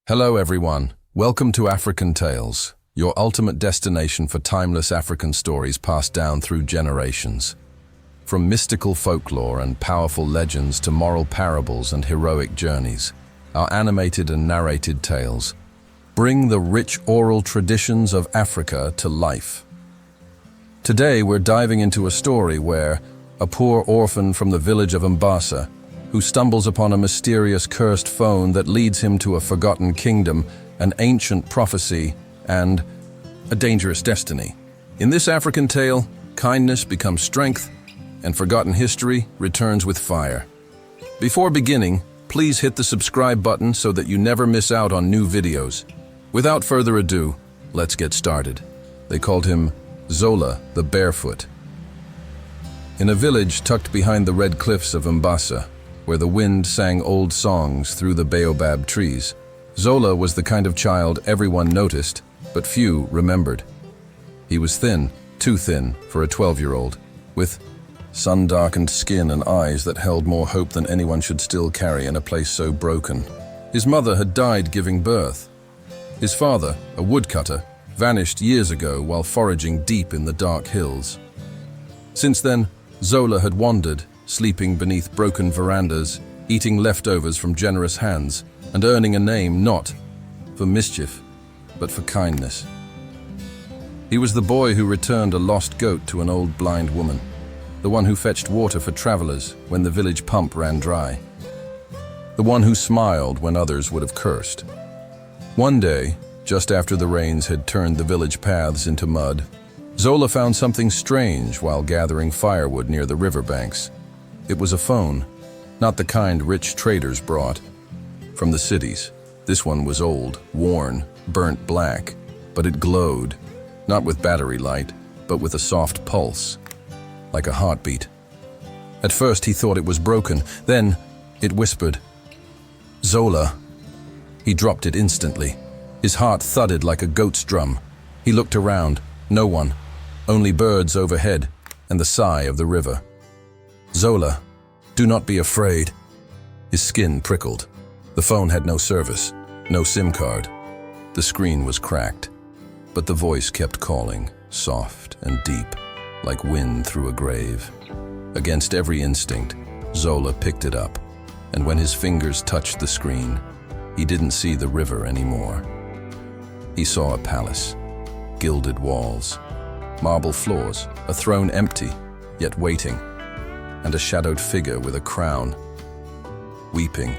Hello everyone, welcome to African Tales, your ultimate destination for timeless African stories passed down through generations. From mystical folklore and powerful legends to moral parables and heroic journeys, our animated and narrated tales bring the rich oral traditions of Africa to life. Today we're diving into a story where a poor orphan from the village of Mombasa who stumbles upon a mysterious cursed phone that leads him to a forgotten kingdom, an ancient prophecy, and a dangerous destiny. In this African tale, kindness becomes strength, and forgotten history returns with fire. Before beginning, please hit the subscribe button so that you never miss out on new videos. Without further ado, let's get started. They called him Zola the Barefoot. In a village tucked behind the red cliffs of Mombasa, where the wind sang old songs through the baobab trees, Zola was the kind of child everyone noticed, but few remembered. He was thin, too thin for a 12-year-old, with sun-darkened skin and eyes that held more hope than anyone should still carry in a place so broken. His mother had died giving birth. His father, a woodcutter, vanished years ago while foraging deep in the dark hills. Since then, Zola had wandered, sleeping beneath broken verandas, eating leftovers from generous hands, and earning a name not for mischief, but for kindness. He was the boy who returned a lost goat to an old blind woman, the one who fetched water for travelers when the village pump ran dry, the one who smiled when others would have cursed. One day, just after the rains had turned the village paths into mud, Zola found something strange while gathering firewood near the riverbanks. It was a phone, not the kind rich traders brought from the cities. This one was old, worn, burnt black, but it glowed, not with battery light, but with a soft pulse, like a heartbeat. At first he thought it was broken, then it whispered, "Zola." He dropped it instantly. His heart thudded like a goat's drum. He looked around, no one, only birds overhead and the sigh of the river. "Zola, do not be afraid." His skin prickled. The phone had no service, no SIM card. The screen was cracked, but the voice kept calling, soft and deep, like wind through a grave. Against every instinct, Zola picked it up, and when his fingers touched the screen, he didn't see the river anymore. He saw a palace, gilded walls, marble floors, a throne empty, yet waiting, and a shadowed figure with a crown, weeping.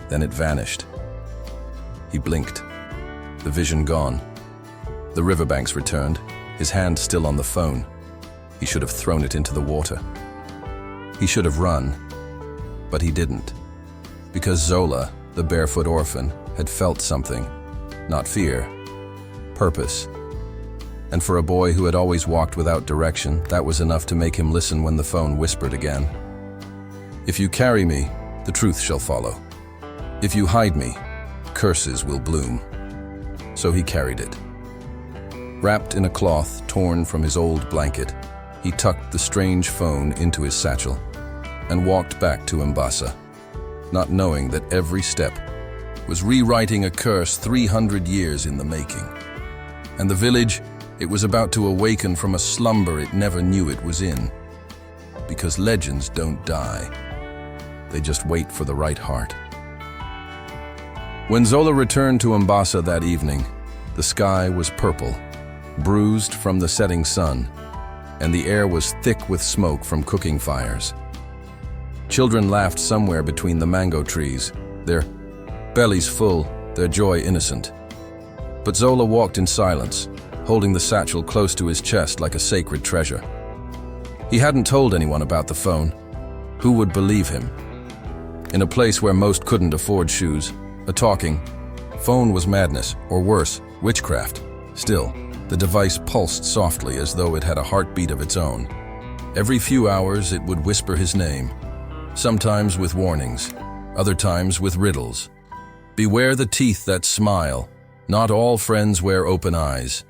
Then it vanished. He blinked, the vision gone. The riverbanks returned, his hand still on the phone. He should have thrown it into the water. He should have run, but he didn't, because Zola, the barefoot orphan, had felt something, not fear, purpose. And for a boy who had always walked without direction, that was enough to make him listen when the phone whispered again. "If you carry me, the truth shall follow. If you hide me, curses will bloom." So he carried it. Wrapped in a cloth torn from his old blanket, he tucked the strange phone into his satchel and walked back to Mombasa, not knowing that every step was rewriting a curse 300 years in the making. And the village, it was about to awaken from a slumber it never knew it was in. Because legends don't die. They just wait for the right heart. When Zola returned to Mombasa that evening, the sky was purple, bruised from the setting sun, and the air was thick with smoke from cooking fires. Children laughed somewhere between the mango trees, their bellies full, their joy innocent. But Zola walked in silence, holding the satchel close to his chest like a sacred treasure. He hadn't told anyone about the phone. Who would believe him? In a place where most couldn't afford shoes, a talking phone was madness, or worse, witchcraft. Still, the device pulsed softly as though it had a heartbeat of its own. Every few hours it would whisper his name, sometimes with warnings, other times with riddles. "Beware the teeth that smile. Not all friends wear open eyes.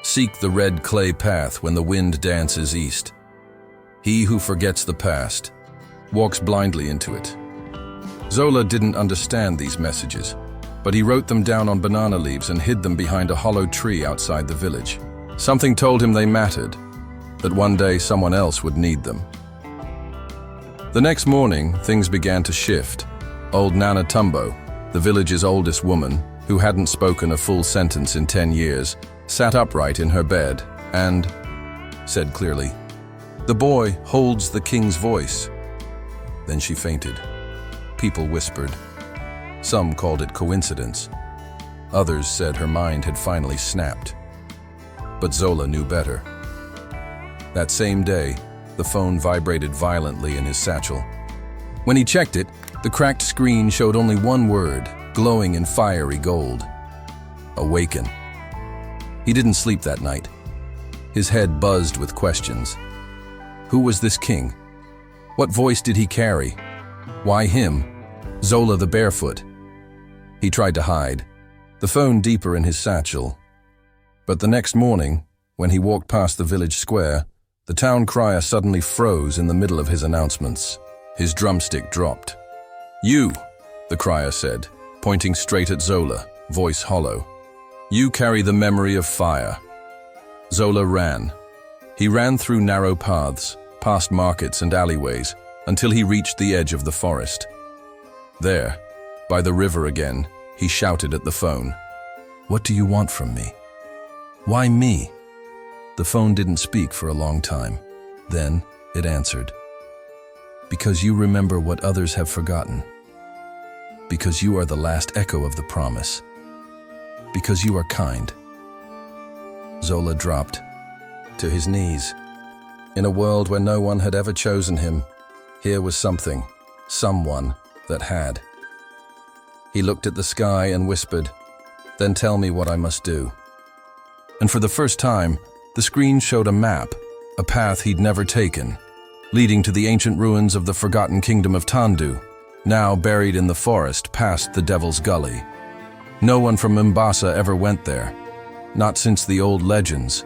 Seek the red clay path when the wind dances east. He who forgets the past walks blindly into it." Zola didn't understand these messages, but he wrote them down on banana leaves and hid them behind a hollow tree outside the village. Something told him they mattered, that one day someone else would need them. The next morning, things began to shift. Old Nana Tumbo, the village's oldest woman, who hadn't spoken a full sentence in 10 years, sat upright in her bed and said clearly, "The boy holds the king's voice." Then she fainted. People whispered. Some called it coincidence. Others said her mind had finally snapped. But Zola knew better. That same day, the phone vibrated violently in his satchel. When he checked it, the cracked screen showed only one word, glowing in fiery gold: awaken. He didn't sleep that night. His head buzzed with questions. Who was this king? What voice did he carry? Why him? Zola the barefoot. He tried to hide, the phone deeper in his satchel. But the next morning, when he walked past the village square, the town crier suddenly froze in the middle of his announcements. His drumstick dropped. "You," the crier said, pointing straight at Zola, voice hollow. "You carry the memory of fire." Zola ran. He ran through narrow paths, past markets and alleyways, until he reached the edge of the forest. There, by the river again, he shouted at the phone, "What do you want from me? Why me?" The phone didn't speak for a long time. Then it answered. "Because you remember what others have forgotten. Because you are the last echo of the promise. Because you are kind." Zola dropped to his knees. In a world where no one had ever chosen him, here was something, someone that had. He looked at the sky and whispered, "Then tell me what I must do." And for the first time, the screen showed a map, a path he'd never taken, leading to the ancient ruins of the forgotten kingdom of Tandu, now buried in the forest past the Devil's Gully. No one from Mombasa ever went there, not since the old legends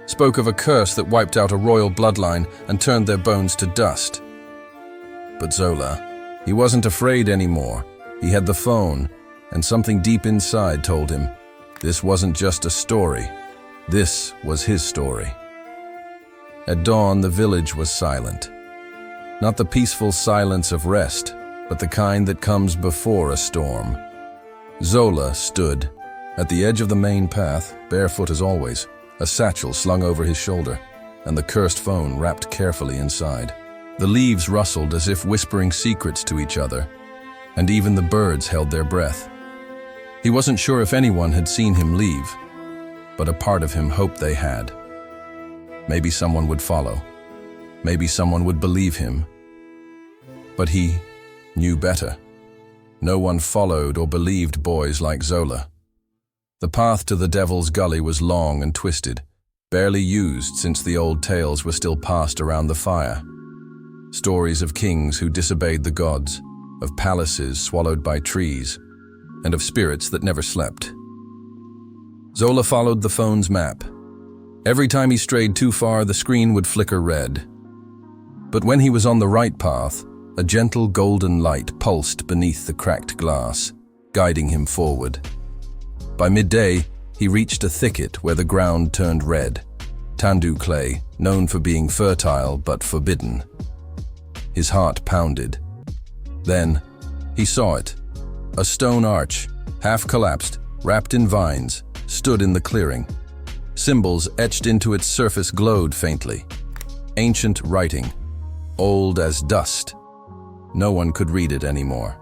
spoke of a curse that wiped out a royal bloodline and turned their bones to dust. But Zola, he wasn't afraid anymore. He had the phone, and something deep inside told him this wasn't just a story. This was his story. At dawn, the village was silent. Not the peaceful silence of rest, but the kind that comes before a storm. Zola stood at the edge of the main path, barefoot as always, a satchel slung over his shoulder, and the cursed phone wrapped carefully inside. The leaves rustled as if whispering secrets to each other, and even the birds held their breath. He wasn't sure if anyone had seen him leave, but a part of him hoped they had. Maybe someone would follow. Maybe someone would believe him. But he knew better. No one followed or believed boys like Zola. The path to the Devil's Gully was long and twisted, barely used since the old tales were still passed around the fire. Stories of kings who disobeyed the gods, of palaces swallowed by trees, and of spirits that never slept. Zola followed the phone's map. Every time he strayed too far, the screen would flicker red. But when he was on the right path, a gentle golden light pulsed beneath the cracked glass, guiding him forward. By midday, he reached a thicket where the ground turned red, Tandu clay, known for being fertile but forbidden. His heart pounded. Then, he saw it. A stone arch, half collapsed, wrapped in vines, stood in the clearing. Symbols etched into its surface glowed faintly. Ancient writing, old as dust. No one could read it anymore.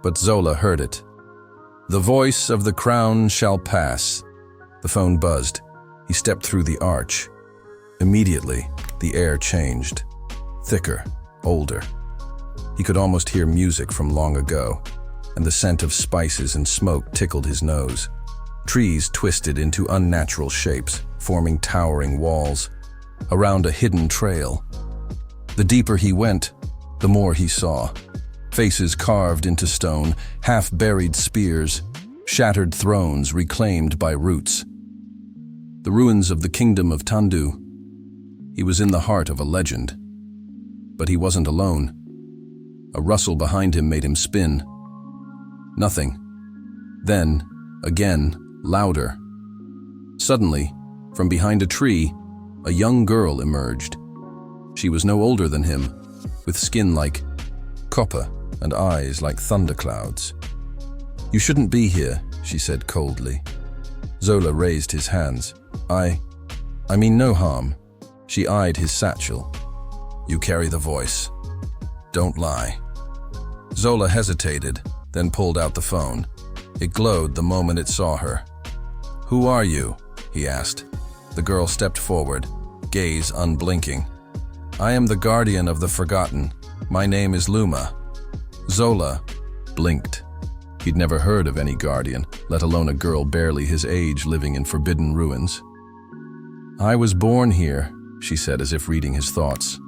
But Zola heard it. "The voice of the crown shall pass." The phone buzzed. He stepped through the arch. Immediately, the air changed. Thicker, older. He could almost hear music from long ago, and the scent of spices and smoke tickled his nose. Trees twisted into unnatural shapes, forming towering walls, around a hidden trail. The deeper he went, the more he saw. Faces carved into stone, half-buried spears, shattered thrones reclaimed by roots. The ruins of the kingdom of Tandu. He was in the heart of a legend. But he wasn't alone. A rustle behind him made him spin. Nothing. Then, again, louder. Suddenly, from behind a tree, a young girl emerged. She was no older than him, with skin like copper and eyes like thunderclouds. "You shouldn't be here," she said coldly. Zola raised his hands. I mean no harm." She eyed his satchel. "You carry the voice. Don't lie." Zola hesitated, then pulled out the phone. It glowed the moment it saw her. "Who are you?" he asked. The girl stepped forward, gaze unblinking. "I am the guardian of the forgotten. My name is Luma." Zola blinked. He'd never heard of any guardian, let alone a girl barely his age living in forbidden ruins. "I was born here," she said as if reading his thoughts,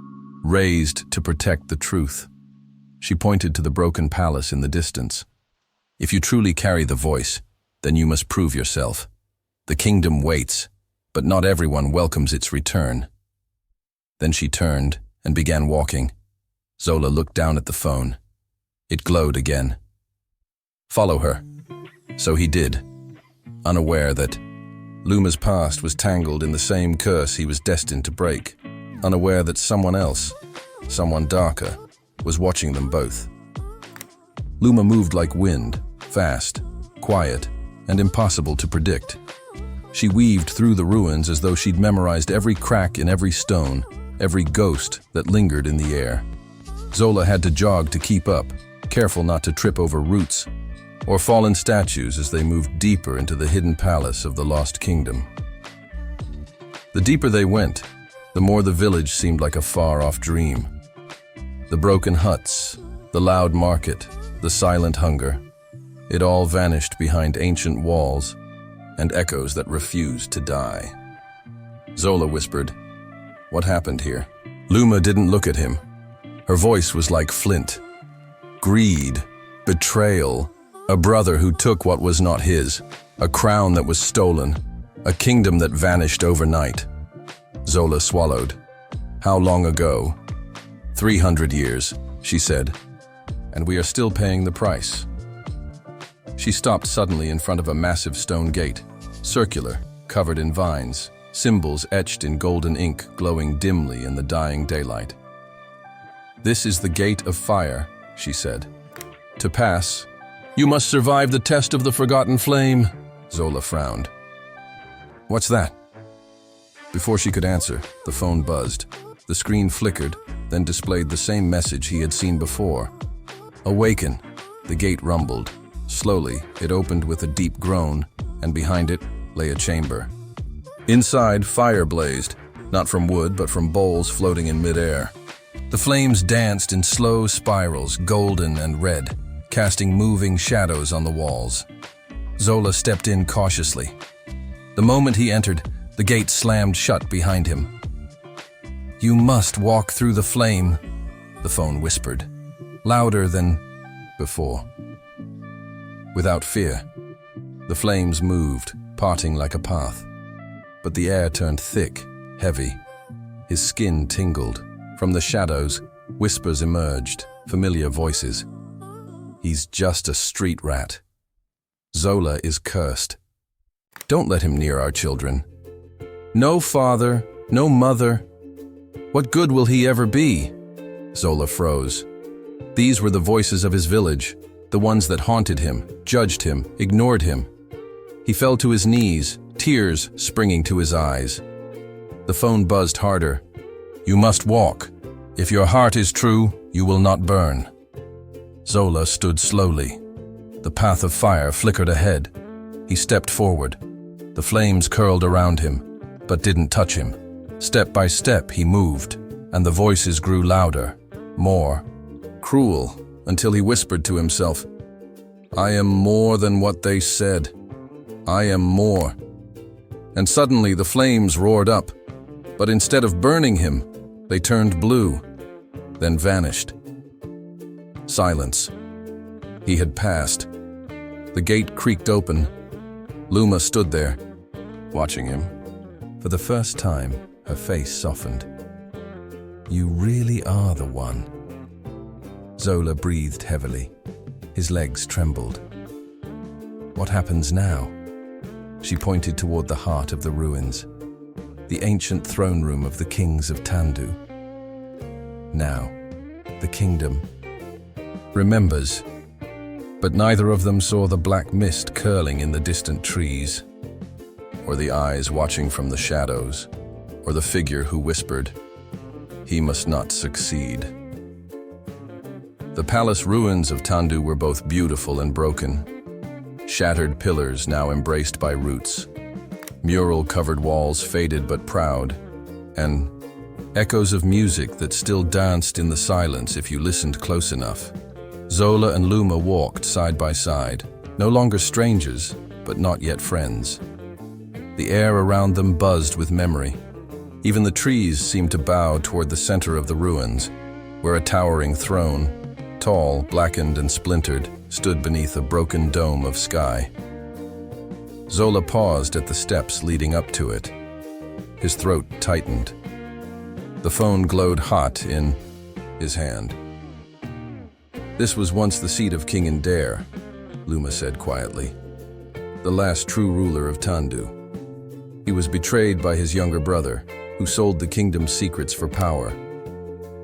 "raised to protect the truth." She pointed to the broken palace in the distance. "If you truly carry the voice, then you must prove yourself. The kingdom waits, but not everyone welcomes its return." Then she turned and began walking. Zola looked down at the phone. It glowed again. "Follow her." So he did, unaware that Luma's past was tangled in the same curse he was destined to break, unaware that someone else, someone darker, was watching them both. Luma moved like wind, fast, quiet, and impossible to predict. She weaved through the ruins as though she'd memorized every crack in every stone, every ghost that lingered in the air. Zola had to jog to keep up, careful not to trip over roots or fallen statues as they moved deeper into the hidden palace of the lost kingdom. The deeper they went, the more the village seemed like a far-off dream. The broken huts, the loud market, the silent hunger, it all vanished behind ancient walls and echoes that refused to die. Zola whispered, "What happened here?" Luma didn't look at him. Her voice was like flint. Greed, betrayal, a brother who took what was not his, a crown that was stolen, a kingdom that vanished overnight. Zola swallowed. "How long ago?" 300 years, she said, "and we are still paying the price." She stopped suddenly in front of a massive stone gate, circular, covered in vines, symbols etched in golden ink glowing dimly in the dying daylight. "This is the gate of fire," she said. "To pass, you must survive the test of the forgotten flame." Zola frowned. "What's that?" Before she could answer, the phone buzzed. The screen flickered, then displayed the same message he had seen before. "Awaken." The gate rumbled. Slowly, it opened with a deep groan, and behind it lay a chamber. Inside, fire blazed, not from wood but from bowls floating in midair. The flames danced in slow spirals, golden and red, casting moving shadows on the walls. Zola stepped in cautiously. The moment he entered, the gate slammed shut behind him. "You must walk through the flame," the phone whispered, louder than before. Without fear, the flames moved, parting like a path. But the air turned thick, heavy. His skin tingled. From the shadows, whispers emerged, familiar voices. "He's just a street rat. Zola is cursed. Don't let him near our children. No father, no mother. What good will he ever be?" Zola froze. These were the voices of his village, the ones that haunted him, judged him, ignored him. He fell to his knees, tears springing to his eyes. The phone buzzed harder. "You must walk. If your heart is true, you will not burn." Zola stood slowly. The path of fire flickered ahead. He stepped forward. The flames curled around him, but didn't touch him. Step by step he moved, and the voices grew louder, more cruel, until he whispered to himself, "I am more than what they said. I am more." And suddenly the flames roared up, but instead of burning him, they turned blue, then vanished. Silence. He had passed. The gate creaked open. Luma stood there, watching him. For the first time, her face softened. "You really are the one." Zola breathed heavily. His legs trembled. What happens now? She pointed toward the heart of the ruins, the ancient throne room of the kings of Tandu. Now, the kingdom remembers, but neither of them saw the black mist curling in the distant trees, or the eyes watching from the shadows, or the figure who whispered, "He must not succeed." The palace ruins of Tandu were both beautiful and broken. Shattered pillars now embraced by roots, mural-covered walls faded but proud, and echoes of music that still danced in the silence if you listened close enough. Zola and Luma walked side by side, no longer strangers, but not yet friends. The air around them buzzed with memory. Even the trees seemed to bow toward the center of the ruins, where a towering throne, tall, blackened and splintered, stood beneath a broken dome of sky. Zola paused at the steps leading up to it. His throat tightened. The phone glowed hot in his hand. "This was once the seat of King Indare," Luma said quietly, "the last true ruler of Tandu. He was betrayed by his younger brother, who sold the kingdom's secrets for power.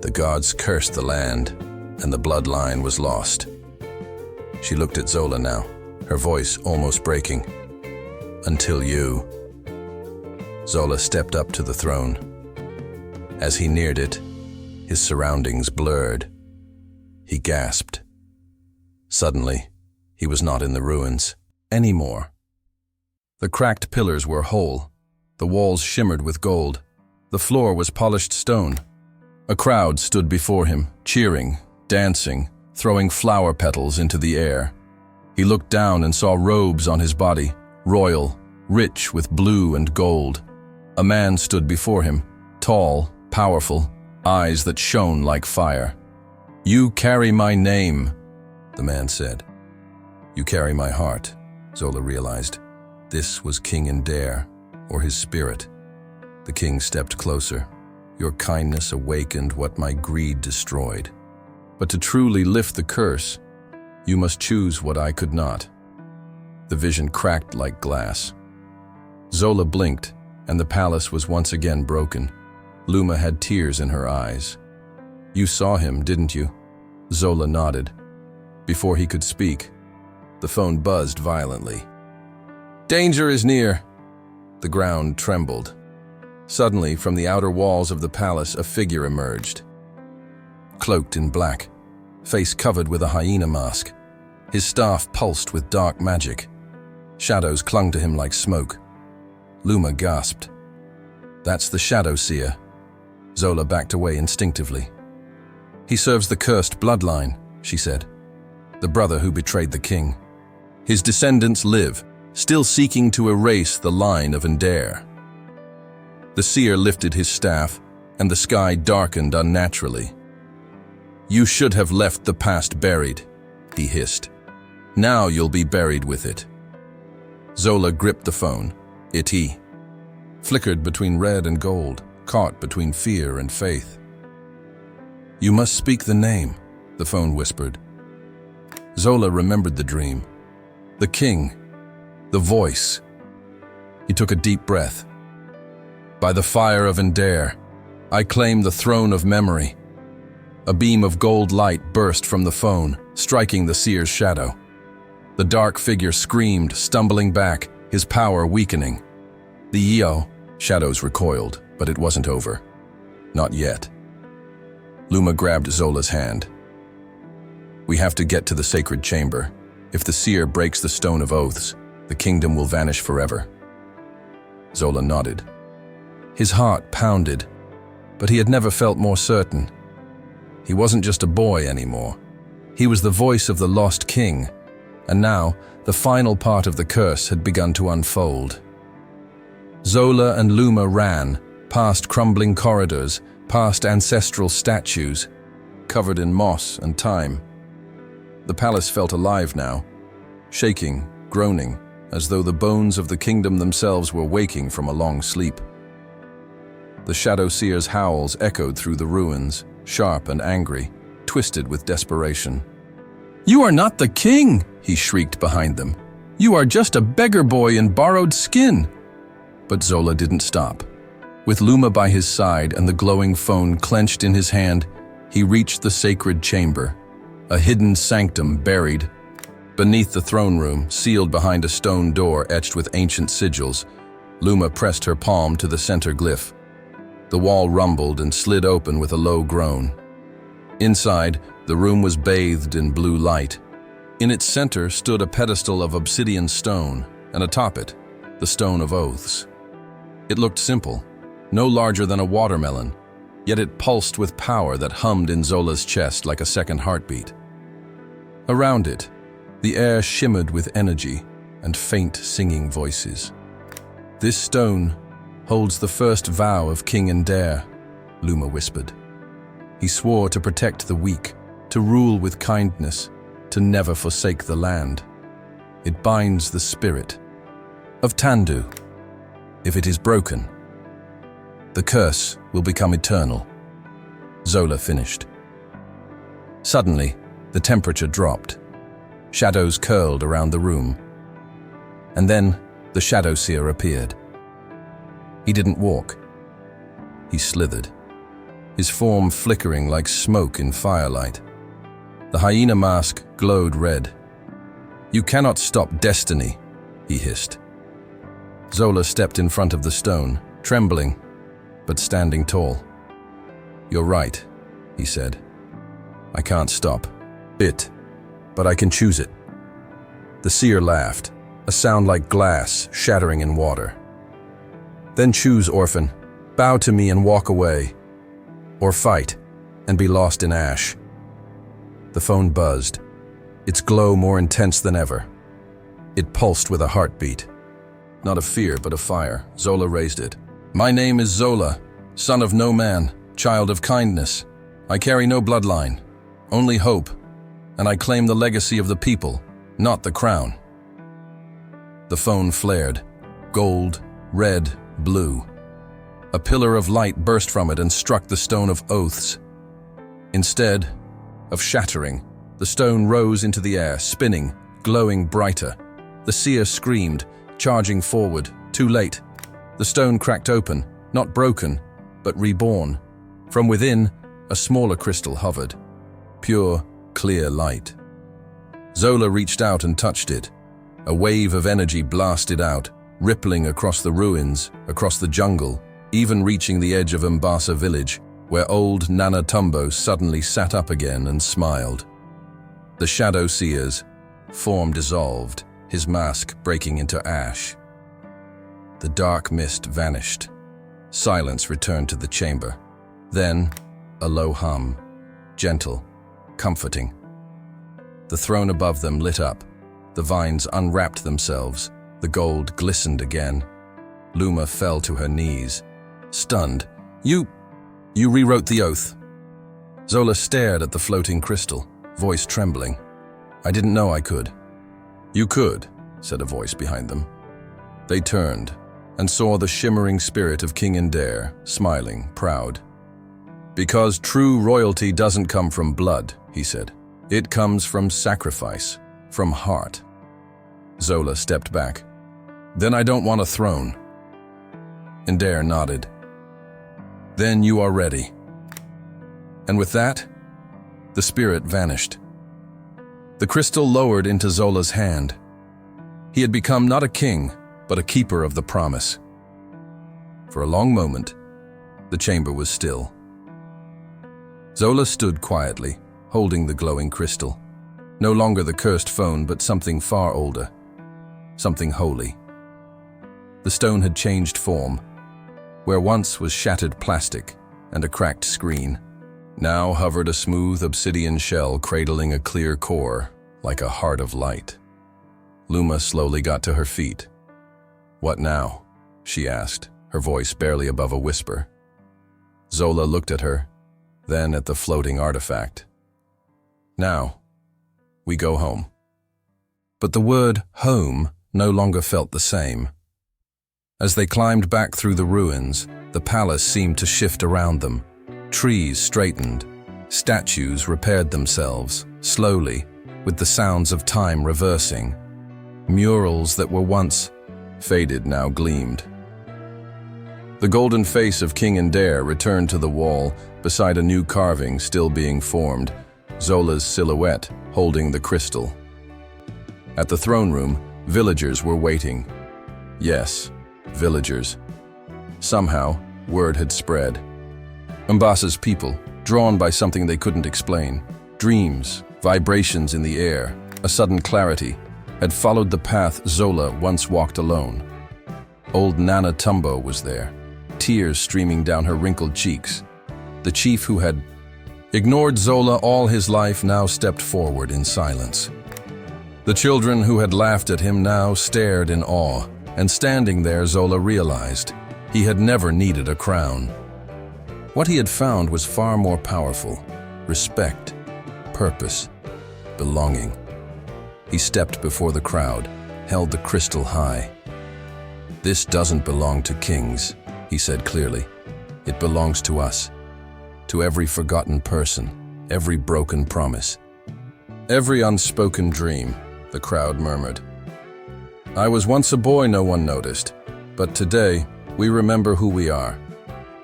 The gods cursed the land, and the bloodline was lost." She looked at Zola now, her voice almost breaking. "Until you." Zola stepped up to the throne. As he neared it, his surroundings blurred. He gasped. Suddenly, he was not in the ruins anymore. The cracked pillars were whole. The walls shimmered with gold. The floor was polished stone. A crowd stood before him, cheering, dancing, throwing flower petals into the air. He looked down and saw robes on his body, royal, rich with blue and gold. A man stood before him, tall, powerful, eyes that shone like fire. "You carry my name," the man said. "You carry my heart," Zola realized. This was King Indare, or his spirit. The king stepped closer. "Your kindness awakened what my greed destroyed. But to truly lift the curse, you must choose what I could not." The vision cracked like glass. Zola blinked, and the palace was once again broken. Luma had tears in her eyes. "You saw him, didn't you?" Zola nodded. Before he could speak, the phone buzzed violently. "Danger is near!" The ground trembled. Suddenly, from the outer walls of the palace, a figure emerged. Cloaked in black, face covered with a hyena mask. His staff pulsed with dark magic. Shadows clung to him like smoke. Luma gasped. "That's the Shadow Seer." Zola backed away instinctively. "He serves the cursed bloodline," she said. "The brother who betrayed the king. His descendants live, still seeking to erase the line of Indare." The seer lifted his staff, and the sky darkened unnaturally. "You should have left the past buried," he hissed. "Now you'll be buried with it." Zola gripped the phone. It flickered between red and gold, caught between fear and faith. "You must speak the name," the phone whispered. Zola remembered the dream. The king. The voice. He took a deep breath. "By the fire of Indare, I claim the throne of memory." A beam of gold light burst from the phone, striking the seer's shadow. The dark figure screamed, stumbling back, his power weakening. The Yeo, shadows recoiled, but it wasn't over. Not yet. Luma grabbed Zola's hand. "We have to get to the sacred chamber. If the seer breaks the stone of oaths, the kingdom will vanish forever." Zola nodded. His heart pounded, but he had never felt more certain. He wasn't just a boy anymore. He was the voice of the lost king, and now the final part of the curse had begun to unfold. Zola and Luma ran, past crumbling corridors, past ancestral statues, covered in moss and time. The palace felt alive now, shaking, groaning, as though the bones of the kingdom themselves were waking from a long sleep. The Shadow Seer's howls echoed through the ruins, sharp and angry, twisted with desperation. "You are not the king!" he shrieked behind them. You are just a beggar boy in borrowed skin." But Zola didn't stop. With Luma by his side and the glowing phone clenched in his hand, he reached the sacred chamber, a hidden sanctum buried beneath the throne room, sealed behind a stone door etched with ancient sigils. Luma pressed her palm to the center glyph. The wall rumbled and slid open with a low groan. Inside, the room was bathed in blue light. In its center stood a pedestal of obsidian stone, and atop it, the Stone of Oaths. It looked simple, no larger than a watermelon, yet it pulsed with power that hummed in Zola's chest like a second heartbeat. Around it, the air shimmered with energy and faint singing voices. "This stone holds the first vow of King Indare," Luma whispered. "He swore to protect the weak, to rule with kindness, to never forsake the land. It binds the spirit of Tandu. If it is broken, the curse will become eternal." Zola finished. Suddenly, the temperature dropped. Shadows curled around the room. And then, the Shadow Seer appeared. He didn't walk. He slithered, his form flickering like smoke in firelight. The hyena mask glowed red. "You cannot stop destiny," he hissed. Zola stepped in front of the stone, trembling, but standing tall. "You're right," he said. "I can't stop it, but I can choose it." The seer laughed, a sound like glass shattering in water. "Then choose, orphan. Bow to me and walk away. Or fight and be lost in ash." The phone buzzed, its glow more intense than ever. It pulsed with a heartbeat. Not of fear, but of fire. Zola raised it. "My name is Zola, son of no man, child of kindness. I carry no bloodline, only hope, and I claim the legacy of the people, not the crown." The phone flared, gold, red, blue. A pillar of light burst from it and struck the Stone of Oaths. Instead of shattering, the stone rose into the air, spinning, glowing brighter. The seer screamed, charging forward, too late. The stone cracked open, not broken, but reborn. From within, a smaller crystal hovered. Pure, clear light. Zola reached out and touched it. A wave of energy blasted out, rippling across the ruins, across the jungle, even reaching the edge of Umbasa village, where old Nana Tumbo suddenly sat up again and smiled. The Shadow Seer's form dissolved, his mask breaking into ash. The dark mist vanished. Silence returned to the chamber. Then, a low hum, gentle, comforting. The throne above them lit up. The vines unwrapped themselves. The gold glistened again. Luma fell to her knees, stunned. You rewrote the oath." Zola stared at the floating crystal, voice trembling. "I didn't know I could." "You could," said a voice behind them. They turned and saw the shimmering spirit of King Indare, smiling, proud. "Because true royalty doesn't come from blood," he said. "It comes from sacrifice, from heart." Zola stepped back. "Then I don't want a throne." Indare nodded. "Then you are ready." And with that, the spirit vanished. The crystal lowered into Zola's hand. He had become not a king, but a keeper of the promise. For a long moment, the chamber was still. Zola stood quietly, holding the glowing crystal. No longer the cursed phone, but something far older. Something holy. The stone had changed form. Where once was shattered plastic and a cracked screen, now hovered a smooth obsidian shell cradling a clear core, like a heart of light. Luma slowly got to her feet. "What now?" she asked, her voice barely above a whisper. Zola looked at her, then at the floating artifact. "Now, we go home." But the word home no longer felt the same. As they climbed back through the ruins, the palace seemed to shift around them. Trees straightened, statues repaired themselves, slowly, with the sounds of time reversing. Murals that were once faded now gleamed. The golden face of King Indare returned to the wall beside a new carving still being formed, Zola's silhouette holding the crystal. At the throne room, villagers were waiting. Yes, villagers. Somehow, word had spread. Umbasa's people, drawn by something they couldn't explain, dreams, vibrations in the air, a sudden clarity, had followed the path Zola once walked alone. Old Nana Tumbo was there, tears streaming down her wrinkled cheeks. The chief who had ignored Zola all his life now stepped forward in silence. The children who had laughed at him now stared in awe, and standing there Zola realized he had never needed a crown. What he had found was far more powerful: respect, purpose, belonging. He stepped before the crowd, held the crystal high. "This doesn't belong to kings," he said clearly. "It belongs to us, to every forgotten person, every broken promise, every unspoken dream," the crowd murmured. "I was once a boy no one noticed, but today we remember who we are.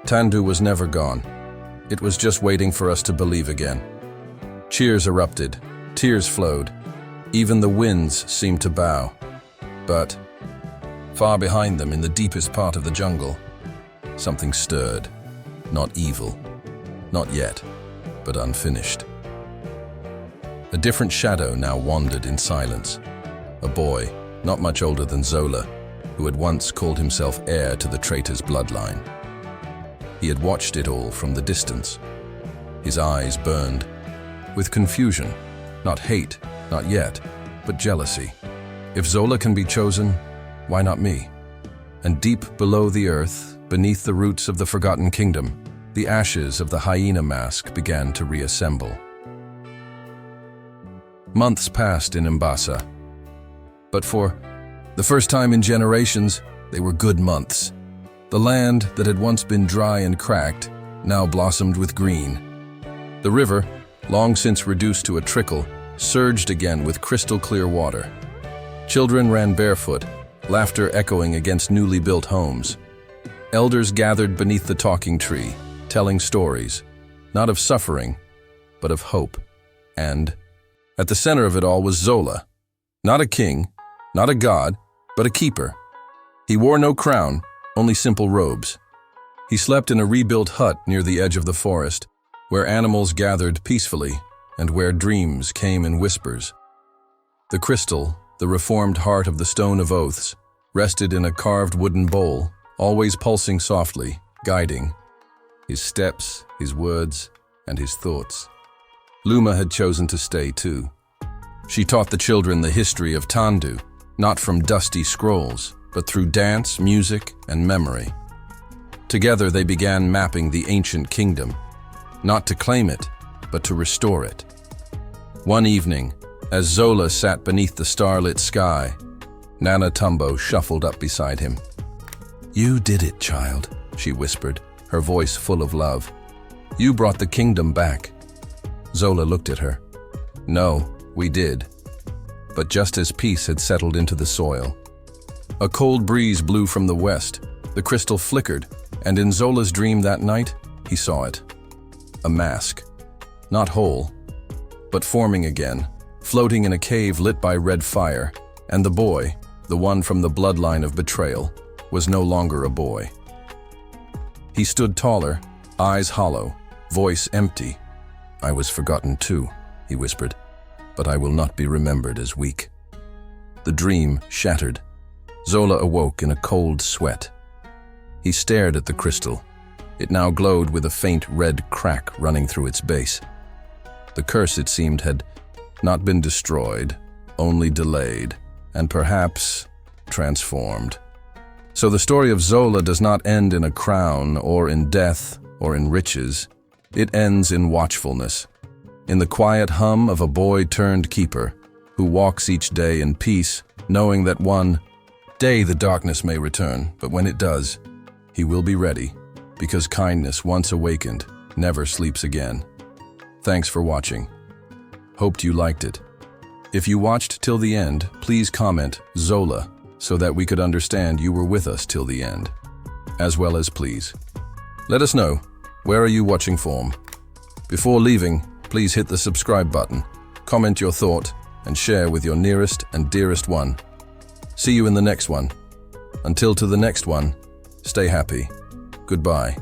Tandu was never gone. It was just waiting for us to believe again." Cheers erupted, tears flowed. Even the winds seemed to bow. But far behind them, in the deepest part of the jungle, something stirred. Not evil, not yet, but unfinished. A different shadow now wandered in silence. A boy, not much older than Zola, who had once called himself heir to the traitor's bloodline. He had watched it all from the distance. His eyes burned with confusion, not hate, not yet, but jealousy. If Zola can be chosen, why not me? And deep below the earth, beneath the roots of the forgotten kingdom, the ashes of the hyena mask began to reassemble. Months passed in Umbasa, but for the first time in generations, they were good months. The land that had once been dry and cracked now blossomed with green. The river, long since reduced to a trickle, surged again with crystal-clear water. Children ran barefoot, laughter echoing against newly built homes. Elders gathered beneath the talking tree, telling stories, not of suffering, but of hope. And at the center of it all was Zola, not a king, not a god, but a keeper. He wore no crown, only simple robes. He slept in a rebuilt hut near the edge of the forest, where animals gathered peacefully and where dreams came in whispers. The crystal, the reformed heart of the stone of oaths, rested in a carved wooden bowl, always pulsing softly, guiding his steps, his words, and his thoughts. Luma had chosen to stay too. She taught the children the history of Tandu, not from dusty scrolls, but through dance, music, and memory. Together they began mapping the ancient kingdom, not to claim it, but to restore it. One evening, as Zola sat beneath the starlit sky, Nana Tumbo shuffled up beside him. "You did it, child," she whispered, her voice full of love. "You brought the kingdom back." Zola looked at her. "No, we did." But just as peace had settled into the soil, a cold breeze blew from the west, the crystal flickered, and in Zola's dream that night, he saw it. A mask. Not whole, but forming again, floating in a cave lit by red fire, and the boy, the one from the bloodline of betrayal, was no longer a boy. He stood taller, eyes hollow, voice empty. "I was forgotten too," he whispered, "but I will not be remembered as weak." The dream shattered. Zola awoke in a cold sweat. He stared at the crystal. It now glowed with a faint red crack running through its base. The curse, it seemed, had not been destroyed, only delayed, and perhaps transformed. So the story of Zola does not end in a crown, or in death, or in riches. It ends in watchfulness, in the quiet hum of a boy-turned-keeper who walks each day in peace, knowing that one day the darkness may return, but when it does, he will be ready, because kindness, once awakened, never sleeps again. Thanks for watching. Hoped you liked it. If you watched till the end, please comment Zola so that we could understand you were with us till the end. As well as please, let us know, where are you watching from? Before leaving, please hit the subscribe button, comment your thought, and share with your nearest and dearest one. See you in the next one. Until to the next one, stay happy. Goodbye.